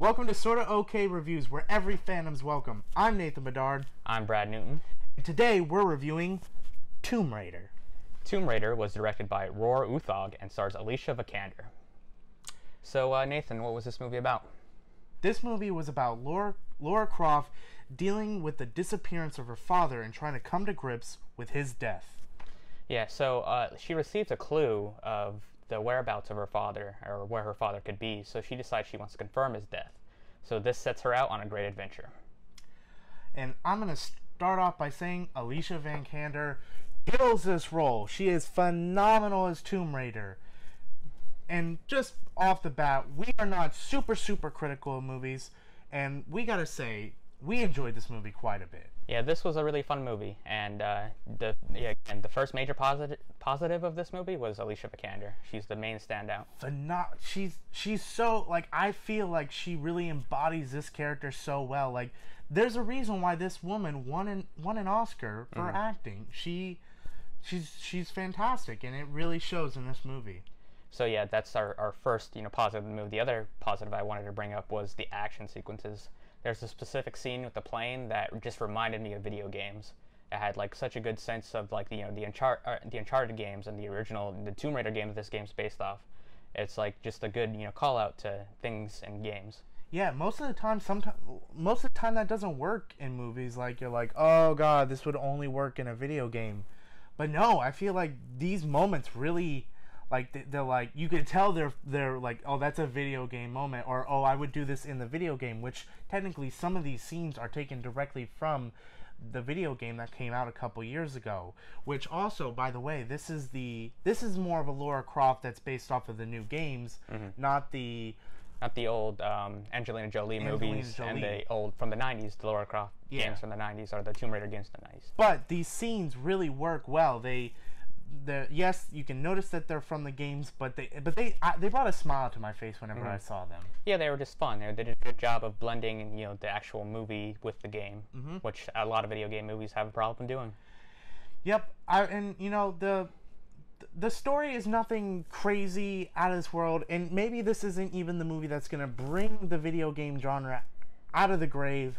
Welcome to SortaOkay Reviews, where every fandom's welcome. I'm Nathan Bedard. I'm Brad Newton. And today we're reviewing Tomb Raider. Tomb Raider was directed by Roar Uthog and stars Alicia Vikander. So, Nathan, what was this movie about? This movie was about Laura Croft dealing with the disappearance of her father and trying to come to grips with his death. Yeah, so she receives a clue of the whereabouts of her father, or where her father could be, so she decides she wants to confirm his death. So this sets her out on a great adventure. And I'm going to start off by saying Alicia Vikander kills this role. She is phenomenal as Tomb Raider. And just off the bat, we are not super critical of movies, and we gotta say, we enjoyed this movie quite a bit. Yeah, this was a really fun movie, and the first major positive of this movie was Alicia Vikander. She's the main standout. She's so, like, I feel like she really embodies this character so well. Like, there's a reason why this woman won an Oscar for acting. She's fantastic, and it really shows in this movie. So yeah, that's our first, positive of the movie. The other positive I wanted to bring up was the action sequences. There's a specific scene with the plane that just reminded me of video games. It had like such a good sense of like the Uncharted games and the Tomb Raider game that this game's based off. It's like just a good call out to things in games. Yeah, most of the time that doesn't work in movies. Like, you're like, oh god, this would only work in a video game. But no, I feel like these moments really, like, they're like, you could tell they're like, oh, that's a video game moment, or oh, I would do this in the video game, which technically some of these scenes are taken directly from the video game that came out a couple years ago. Which also, by the way, this is more of a Laura Croft that's based off of the new games, not the old Angelina Jolie movies and the old from the 90s, the Laura Croft games from the 90s, or the Tomb Raider games from the 90s. But these scenes really work well. Yes, you can notice that they're from the games, but they brought a smile to my face whenever I saw them. Yeah, they were just fun. They did a good job of blending, the actual movie with the game, which a lot of video game movies have a problem doing. Yep, the story is nothing crazy out of this world, and maybe this isn't even the movie that's gonna bring the video game genre out of the grave.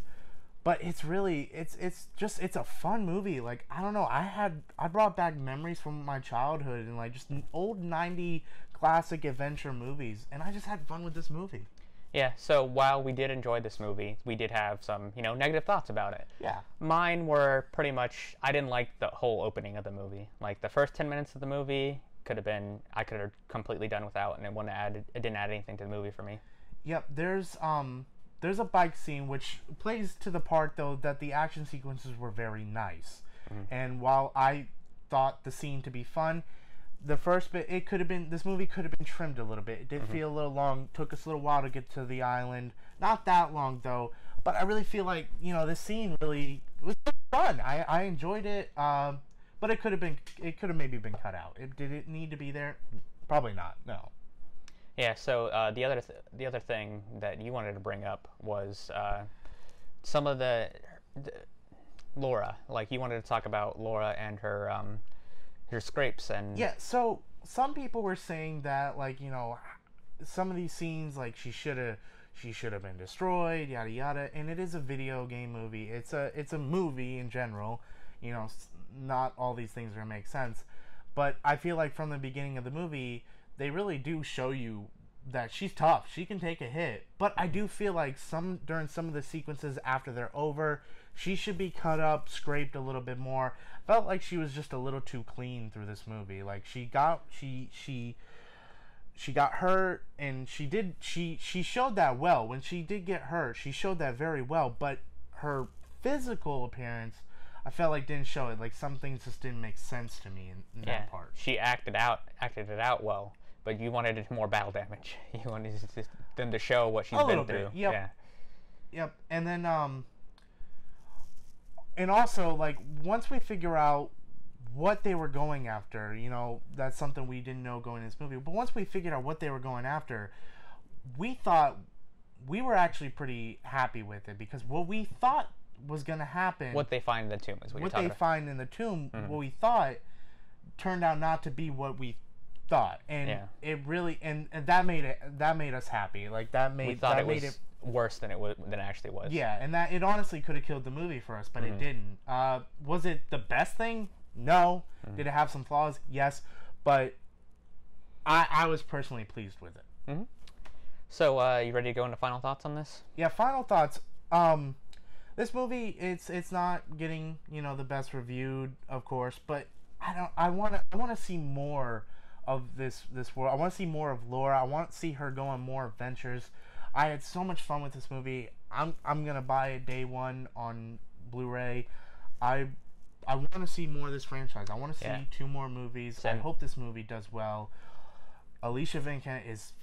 But it's a fun movie. Like, I don't know, I brought back memories from my childhood and like just old 90 classic adventure movies, and I just had fun with this movie. Yeah, so while we did enjoy this movie, we did have some, negative thoughts about it. Yeah. Mine were pretty much, I didn't like the whole opening of the movie. Like, the first 10 minutes of the movie I could have completely done without, and it didn't add anything to the movie for me. Yep, there's a bike scene which plays to the part, though, that the action sequences were very nice. And while I thought the scene to be fun, the first bit, this movie could have been trimmed a little bit. It did feel a little long, took us a little while to get to the island. Not that long, though, but I really feel like, this scene really was fun. I enjoyed it, but it could have maybe been cut out. Did it need to be there? Probably not, no. Yeah, so the other thing that you wanted to bring up was some of the Laura. Like, you wanted to talk about Laura and her scrapes and... Yeah, so some people were saying that, like, some of these scenes, like, she should have been destroyed, yada yada, and it is a video game movie. It's a movie in general. Not all these things are gonna make sense, but I feel like from the beginning of the movie, they really do show you that she's tough. She can take a hit. But I do feel like during some of the sequences after they're over, she should be cut up, scraped a little bit more. Felt like she was just a little too clean through this movie. Like, she got hurt, and she showed that well. When she did get hurt, she showed that very well. But her physical appearance, I felt like didn't show it. Like, some things just didn't make sense to me in that part. She acted it out well. But you wanted more battle damage. You wanted them to show what she's been through. Yep. Yeah. Yep. And then, and also, like, once we figure out what they were going after, that's something we didn't know going into this movie. But once we figured out what they were going after, we thought we were actually pretty happy with it, because what we thought was going to happen... What they find in the tomb is what you're talking about. Find in the tomb, what we thought turned out not to be what we thought, and it really and that made us happy. Like, that made worse than it actually was. Yeah, and that it honestly could have killed the movie for us, but it didn't. Was it the best thing? No. Did it have some flaws? Yes, but I was personally pleased with it. So, you ready to go into final thoughts on this? Yeah, final thoughts. This movie, it's not getting, you know, the best reviewed, of course, but I want to see more of this world. I want to see more of Laura. I want to see her go on more adventures. I had so much fun with this movie. I'm gonna buy it day one on Blu-ray. I want to see more of this franchise. I want to see 2 more movies. I hope this movie does well. Alicia Vikander is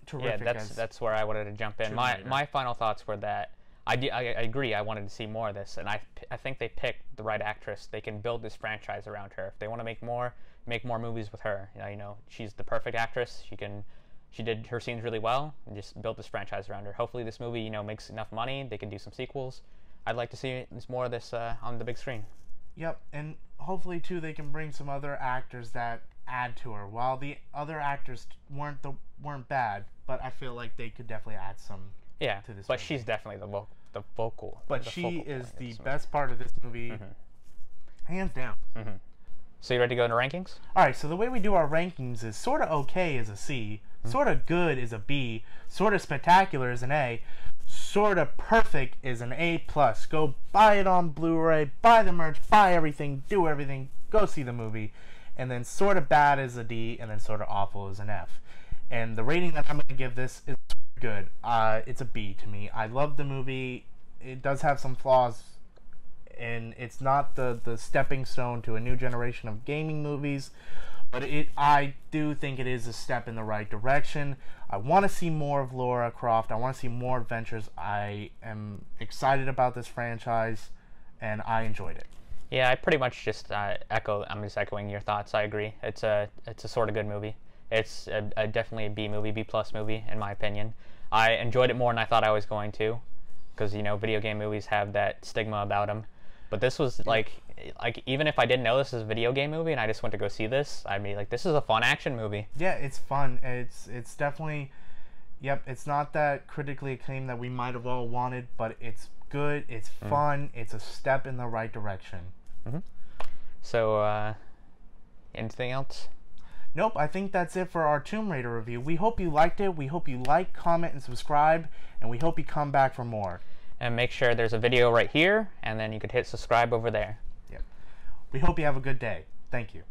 terrific. Yeah, that's where I wanted to jump in. My final thoughts were that I agree. I wanted to see more of this, and I think they picked the right actress. They can build this franchise around her. If they want to make more movies with her. You know, she's the perfect actress. She did her scenes really well, and just built this franchise around her. Hopefully, this movie, you know, makes enough money. They can do some sequels. I'd like to see more of this on the big screen. Yep, and hopefully too they can bring some other actors that add to her. While the other actors weren't bad, but I feel like they could definitely add some. Yeah, to this but movie. she's definitely the vocal. But she is the best part of this movie, hands down. So you ready to go into rankings? All right. So the way we do our rankings is sorta okay is a C, sorta good is a B, sorta spectacular is an A, sorta perfect is an A+. Go buy it on Blu-ray, buy the merch, buy everything, do everything, go see the movie, and then sorta bad is a D, and then sorta awful is an F. And the rating that I'm gonna give this is good. It's a B to me. I love the movie. It does have some flaws, and it's not the stepping stone to a new generation of gaming movies, but I do think it is a step in the right direction. I want to see more of Lara Croft. I want to see more adventures. I am excited about this franchise, and I enjoyed it. Yeah, I pretty much just I'm just echoing your thoughts. I agree. It's a sort of good movie. It's definitely a B movie, B+ movie, in my opinion. I enjoyed it more than I thought I was going to, because, you know, video game movies have that stigma about them. But this was, like even if I didn't know this was a video game movie and I just went to go see this, I'd be like, this is a fun action movie. Yeah, it's fun. It's definitely, yep, it's not that critically acclaimed that we might have all wanted, but it's good, it's fun, it's a step in the right direction. So, anything else? Nope, I think that's it for our Tomb Raider review. We hope you liked it. We hope you like, comment, and subscribe, and we hope you come back for more. And make sure there's a video right here, and then you could hit subscribe over there. Yep. We hope you have a good day. Thank you.